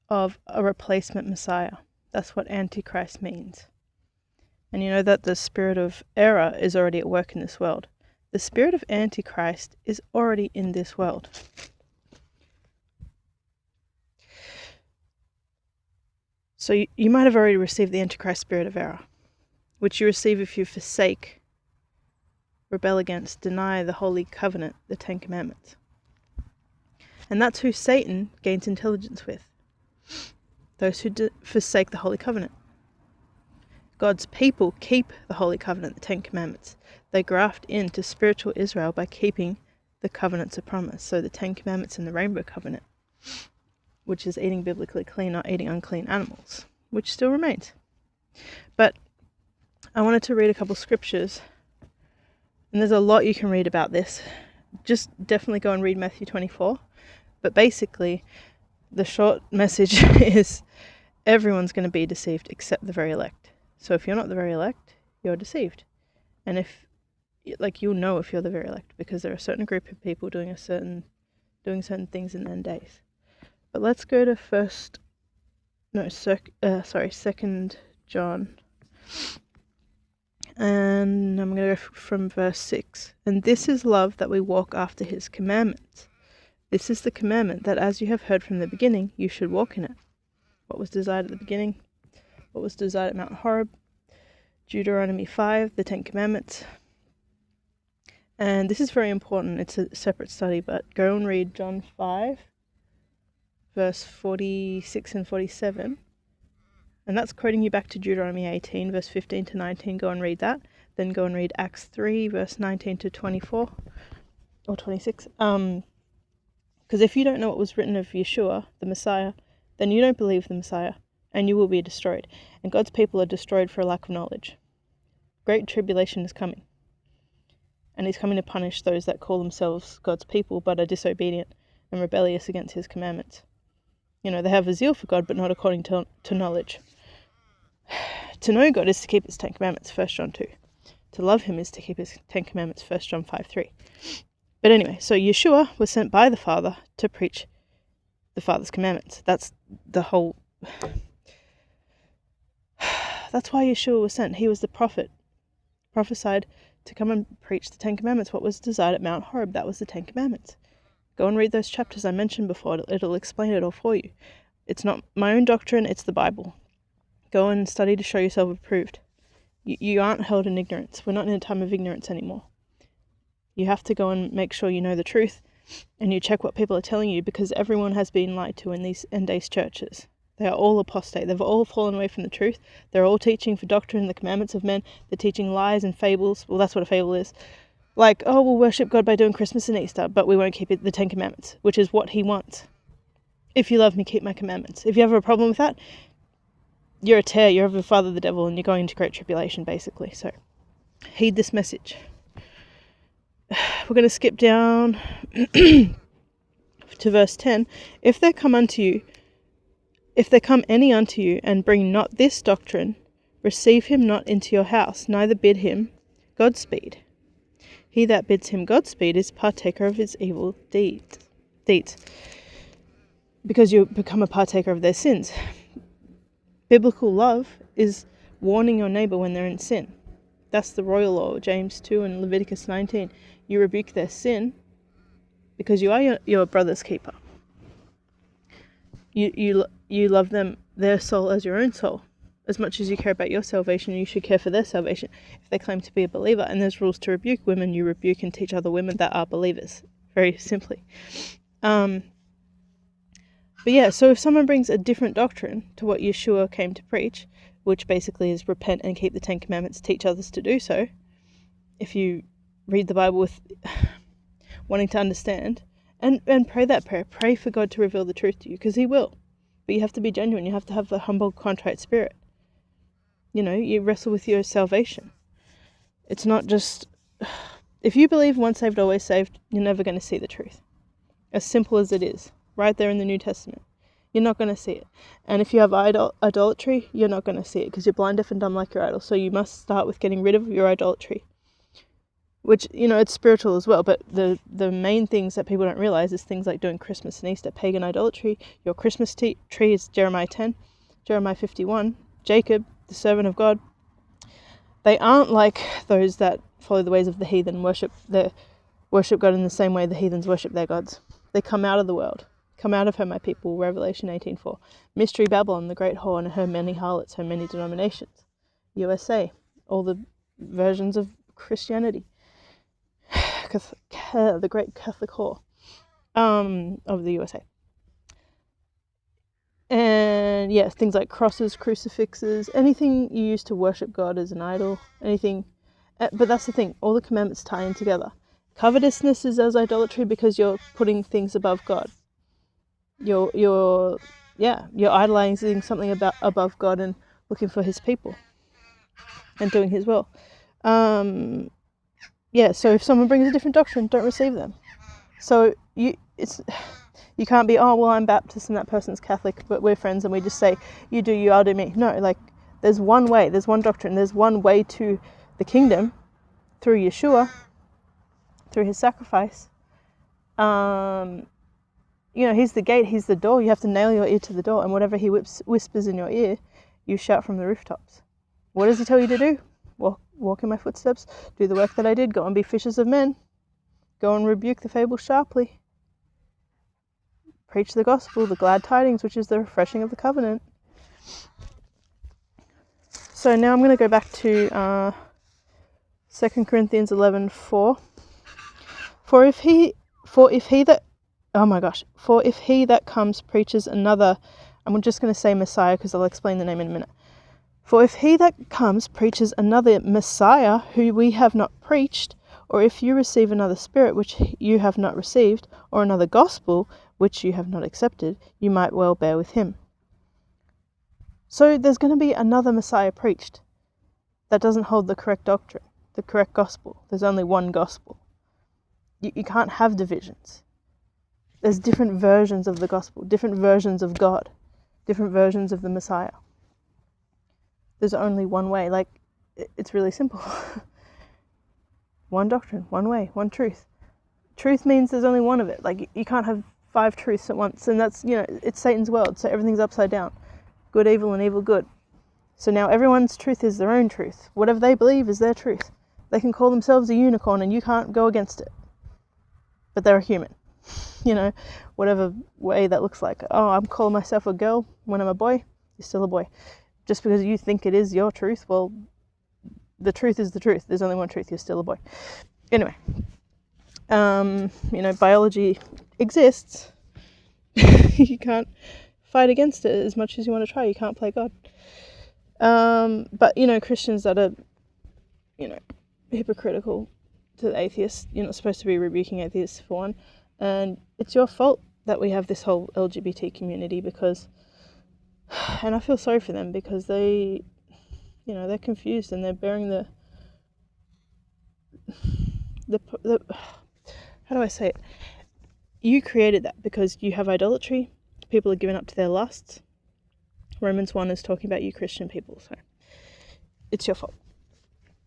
of a replacement Messiah. That's what Antichrist means. And you know that the spirit of error is already at work in this world. The spirit of Antichrist is already in this world. So you might have already received the Antichrist spirit of error, which you receive if you forsake, rebel against, deny the Holy Covenant, the Ten Commandments. And that's who Satan gains intelligence with. Those who forsake the Holy Covenant. God's people keep the Holy Covenant, the Ten Commandments. They graft into spiritual Israel by keeping the covenants of promise. So the Ten Commandments and the Rainbow Covenant, which is eating biblically clean, not eating unclean animals, which still remains. But I wanted to read a couple scriptures, and there's a lot you can read about this. Just definitely go and read Matthew 24. But basically, the short message is everyone's going to be deceived except the very elect. So if you're not the very elect, you're deceived. And you'll know if you're the very elect, because there are a certain group of people doing certain things in the end days. But let's go to 2 John. And I'm going to go from verse 6. And this is love, that we walk after his commandments. This is the commandment, that as you have heard from the beginning, you should walk in it. What was desired at the beginning? What was desired at Mount Horeb? Deuteronomy 5, the Ten Commandments. And this is very important. It's a separate study, but go and read John 5, verse 46 and 47. And that's quoting you back to Deuteronomy 18, verse 15 to 19. Go and read that. Then go and read Acts 3, verse 19 to 24, or 26. Because if you don't know what was written of Yeshua, the Messiah, then you don't believe the Messiah, and you will be destroyed. And God's people are destroyed for a lack of knowledge. Great tribulation is coming. And he's coming to punish those that call themselves God's people, but are disobedient and rebellious against his commandments. You know, they have a zeal for God, but not according to knowledge. To know God is to keep his Ten Commandments, 1 John 2. To love him is to keep his Ten Commandments, 1 John 5:3. But anyway, so Yeshua was sent by the Father to preach the Father's commandments. That's the whole... That's why Yeshua was sent. He was the prophet, prophesied to come and preach the Ten Commandments. What was desired at Mount Horeb, that was the Ten Commandments. Go and read those chapters I mentioned before. It'll explain it all for you. It's not my own doctrine, it's the Bible. Go and study to show yourself approved. You aren't held in ignorance. We're not in a time of ignorance anymore. You have to go and make sure you know the truth, and you check what people are telling you, because everyone has been lied to in these end-days churches. They are all apostate. They've all fallen away from the truth. They're all teaching for doctrine and the commandments of men. They're teaching lies and fables. Well, that's what a fable is. Like, oh, we'll worship God by doing Christmas and Easter, but we won't keep the Ten Commandments, which is what he wants. If you love me, keep my commandments. If you have a problem with that, you're a tear, you're of the father the devil, and you're going into great tribulation, basically. So, heed this message. We're going to skip down to verse 10. If there come any unto you, and bring not this doctrine, receive him not into your house, neither bid him Godspeed. He that bids him Godspeed is partaker of his evil deeds. Because you become a partaker of their sins. Biblical love is warning your neighbor when they're in sin. That's the royal law, James 2 and Leviticus 19. You rebuke their sin because you are your brother's keeper. You love them, their soul as your own soul. As much as you care about your salvation, you should care for their salvation. If they claim to be a believer, and there's rules to rebuke women, you rebuke and teach other women that are believers. Very simply. But yeah, so if someone brings a different doctrine to what Yeshua came to preach, which basically is repent and keep the Ten Commandments, teach others to do so, if you read the Bible with wanting to understand, and pray that prayer, pray for God to reveal the truth to you, because he will. But you have to be genuine, you have to have the humble, contrite spirit. You know, you wrestle with your salvation. It's not just... If you believe once saved, always saved, you're never going to see the truth. As simple as it is. Right there in the New Testament. You're not going to see it. And if you have idolatry, you're not going to see it, because you're blind, deaf, and dumb like your idol. So you must start with getting rid of your idolatry. which, it's spiritual as well, but the main things that people don't realize is things like doing Christmas and Easter, pagan idolatry. Your Christmas tree is Jeremiah 10, Jeremiah 51, Jacob, the servant of God. They aren't like those that follow the ways of the heathen, worship God in the same way the heathens worship their gods. They come out of the world. Come out of her, my people, Revelation 18:4. Mystery Babylon, the great whore, and her many harlots, her many denominations. USA, all the versions of Christianity. The great Catholic whore of the USA. And yes, things like crosses, crucifixes, anything you use to worship God as an idol, anything. But that's the thing, all the commandments tie in together. Covetousness is as idolatry because you're putting things above God. You're idolizing something above God and looking for His people and doing His will. So if someone brings a different doctrine, don't receive them. So you can't be, oh well, I'm Baptist and that person's Catholic, but we're friends and we just say, you do you, I'll do me. No, like there's one way, there's one doctrine, there's one way to the kingdom through Yeshua, through His sacrifice. He's the gate, He's the door. You have to nail your ear to the door, and whatever He whispers in your ear, you shout from the rooftops. What does He tell you to do? Walk in my footsteps, do the work that I did, go and be fishers of men, go and rebuke the fables sharply, preach the gospel, the glad tidings, which is the refreshing of the covenant. So now I'm going to go back to 2 Corinthians 11:4. For if he that comes preaches another, I'm just going to say Messiah because I'll explain the name in a minute. For if he that comes preaches another Messiah who we have not preached, or if you receive another spirit which you have not received, or another gospel which you have not accepted, you might well bear with him. So there's going to be another Messiah preached that doesn't hold the correct doctrine, the correct gospel. There's only one gospel. You can't have divisions. There's different versions of the gospel, different versions of God, different versions of the Messiah. There's only one way. Like, it's really simple. One doctrine, one way, one truth. Truth means there's only one of it. Like, you can't have 5 truths at once. And that's, it's Satan's world. So everything's upside down. Good, evil, and evil, good. So now everyone's truth is their own truth. Whatever they believe is their truth. They can call themselves a unicorn and you can't go against it. But they're a human. Whatever way that looks like. Oh, I'm calling myself a girl when I'm a boy. You're still a boy. Just because you think it is your truth, well, the truth is the truth. There's only one truth. You're still a boy. Anyway, biology exists. You can't fight against it as much as you want to try. You can't play God. But, Christians that are, hypocritical to the atheists, you're not supposed to be rebuking atheists for one. And it's your fault that we have this whole LGBT community and I feel sorry for them because they're confused and they're bearing the how do I say it? You created that because you have idolatry. People are giving up to their lusts. Romans 1 is talking about you Christian people, so it's your fault.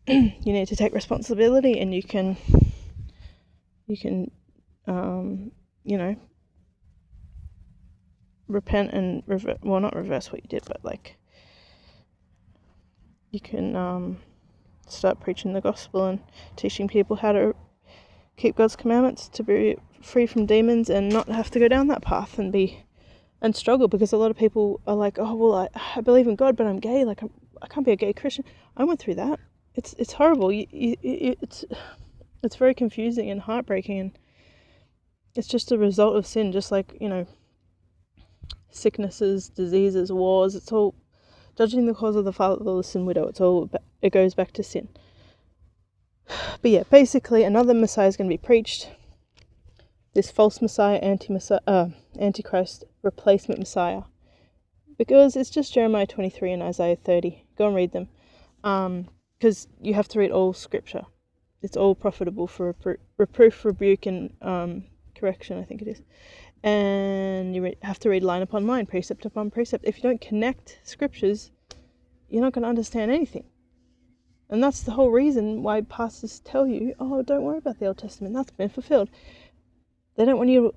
You need to take responsibility, and you can repent and not reverse what you did, but you can start preaching the gospel and teaching people how to keep God's commandments, to be free from demons and not have to go down that path and struggle, because a lot of people are like, oh well, I believe in God, but I'm gay, I can't be a gay Christian. I went through that. It's horrible. It's very confusing and heartbreaking, and it's just a result of sin, just like, sicknesses, diseases, wars. It's all judging the cause of the fatherless sin widow. It goes back to sin. But yeah, basically another Messiah is going to be preached. This false Messiah, Antichrist, replacement Messiah. Because it's just Jeremiah 23 and Isaiah 30. Go and read them. Because you have to read all scripture. It's all profitable for reproof, rebuke, and correction, I think it is. And you have to read line upon line, precept upon precept. If you don't connect scriptures, you're not going to understand anything. And that's the whole reason why pastors tell you, oh, don't worry about the Old Testament, that's been fulfilled. They don't want you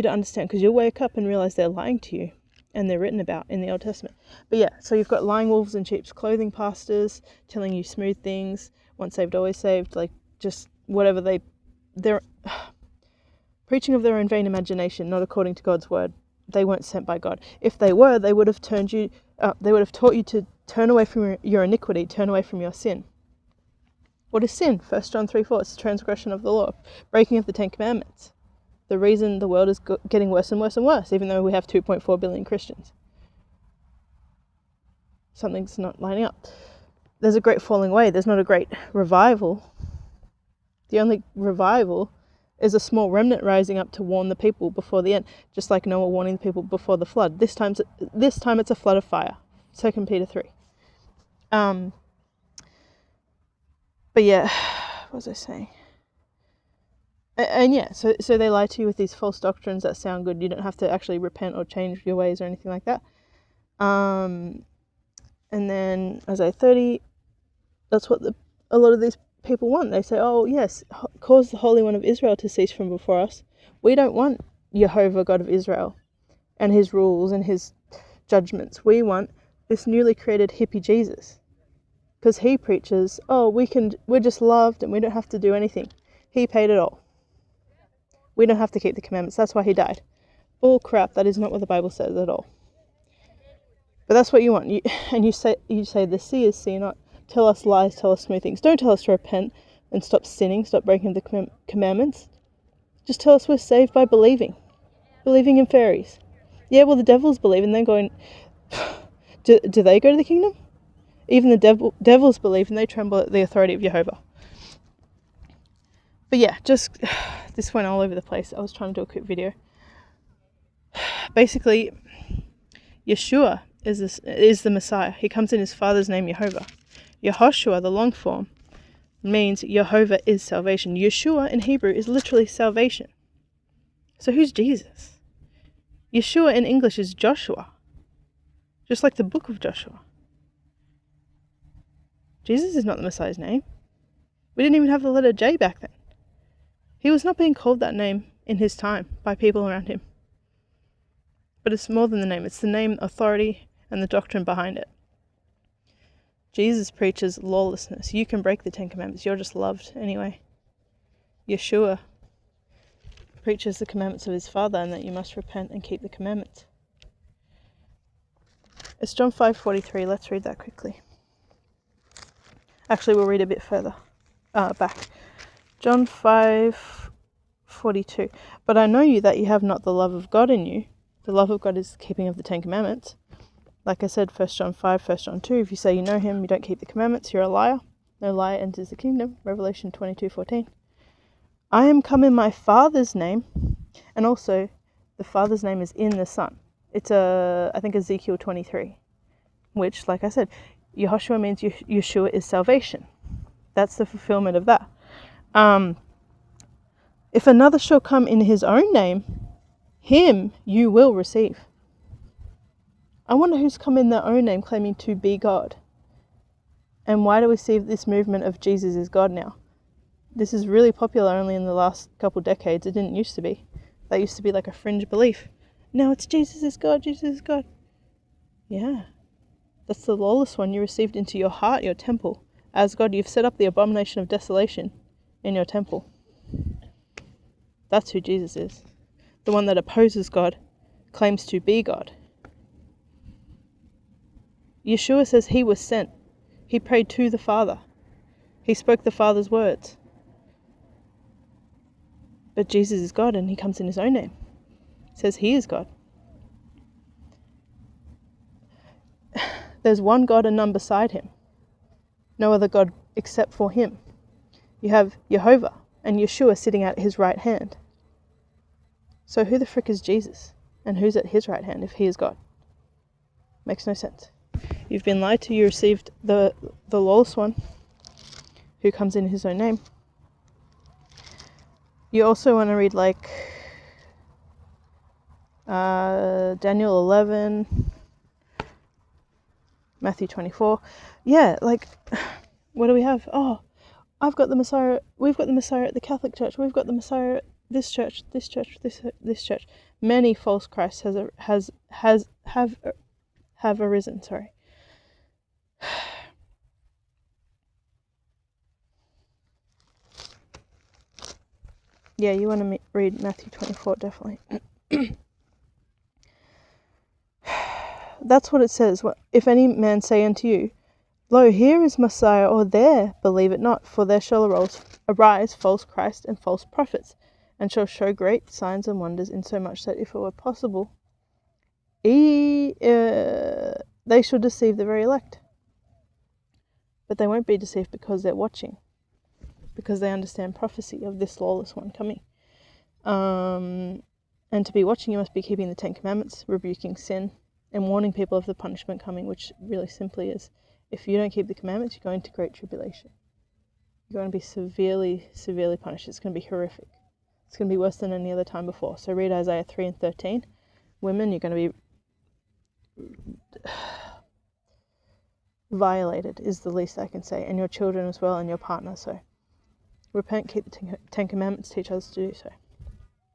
to understand, because you'll wake up and realize they're lying to you, and they're written about in the Old Testament. But yeah, so you've got lying wolves in sheep's clothing pastors telling you smooth things, once saved, always saved, like just whatever they're preaching of their own vain imagination, not according to God's word. They weren't sent by God. If they were, they would have taught you to turn away from your iniquity, turn away from your sin. What is sin? 1 John 3:4, it's the transgression of the law, breaking of the 10 Commandments. The reason the world is getting worse and worse and worse, even though we have 2.4 billion Christians. Something's not lining up. There's a great falling away. There's not a great revival. The only revival is a small remnant rising up to warn the people before the end, just like Noah warning the people before the flood. This time it's a flood of fire. 2 Peter 3. But yeah, what was I saying? And yeah, so they lie to you with these false doctrines that sound good. You don't have to actually repent or change your ways or anything like that. And then Isaiah 30, that's what a lot of these people want. They say, oh yes, cause the Holy One of Israel to cease from before us. We don't want Jehovah, God of Israel, and his rules and his judgments. We want this newly created hippie Jesus, because he preaches, oh, we're just loved and we don't have to do anything. He paid it all. We don't have to keep the commandments. That's why he died. Bull crap. That is not what the Bible says at all. But that's what you want. You say the sea is sea, not tell us lies, tell us smooth things. Don't tell us to repent and stop sinning, stop breaking the commandments. Just tell us we're saved by believing in fairies. Yeah, well, the devils believe, and they're going, do they go to the kingdom? Even the devils believe, and they tremble at the authority of Jehovah. But yeah, just this went all over the place. I was trying to do a quick video. Basically, Yeshua is the Messiah. He comes in his Father's name, Jehovah. Yehoshua, the long form, means Jehovah is salvation. Yeshua in Hebrew is literally salvation. So who's Jesus? Yeshua in English is Joshua, just like the book of Joshua. Jesus is not the Messiah's name. We didn't even have the letter J back then. He was not being called that name in his time by people around him. But it's more than the name. It's the name, authority, and the doctrine behind it. Jesus preaches lawlessness. You can break the 10 Commandments. You're just loved anyway. Yeshua preaches the commandments of his Father, and that you must repent and keep the commandments. It's John 5:43. Let's read that quickly. Actually, we'll read a bit further back. John 5:42. But I know you that you have not the love of God in you. The love of God is the keeping of the 10 Commandments. Like I said, 1 John 5, 1 John 2. If you say you know him, you don't keep the commandments, you're a liar. No liar enters the kingdom. Revelation 22:14. I am come in my Father's name. And also, the Father's name is in the Son. It's I think Ezekiel 23. Which, like I said, Yehoshua means Yeshua is salvation. That's the fulfillment of that. If another shall come in his own name, him you will receive. I wonder who's come in their own name claiming to be God. And why do we see this movement of Jesus is God now? This is really popular only in the last couple decades. It didn't used to be. That used to be like a fringe belief. Now it's Jesus is God, Jesus is God. Yeah. That's the lawless one you received into your heart, your temple. As God, you've set up the abomination of desolation in your temple. That's who Jesus is. The one that opposes God claims to be God. Yeshua says he was sent. He prayed to the Father. He spoke the Father's words. But Jesus is God, and he comes in his own name. He says he is God. There's one God and none beside him. No other God except for him. You have Jehovah and Yeshua sitting at his right hand. So who the frick is Jesus? And who's at his right hand if he is God? Makes no sense. You've been lied to. You received the lawless one who comes in his own name. You also want to read like Daniel 11, Matthew 24. Yeah, like What do we have? Oh, I've got the Messiah. We've got the Messiah at the Catholic Church. We've got the Messiah at this church, this church, this church. Many false Christs have arisen. Sorry. Yeah, you want to read Matthew 24, definitely. That's what it says. If any man say unto you, Lo, here is Messiah, or there, believe it not, for there shall arise false Christ and false prophets, and shall show great signs and wonders, insomuch that if it were possible, they shall deceive the very elect. But they won't be deceived because they're watching, because they understand prophecy of this lawless one coming. And to be watching, you must be keeping the 10 Commandments, rebuking sin, and warning people of the punishment coming, which really simply is, if you don't keep the commandments, you're going to great tribulation. You're going to be severely, severely punished. It's going to be horrific. It's going to be worse than any other time before. So read Isaiah 3 and 13. Women, you're going to be violated, is the least I can say, and your children as well, and your partner. So repent, keep the 10 Commandments, teach others to do so.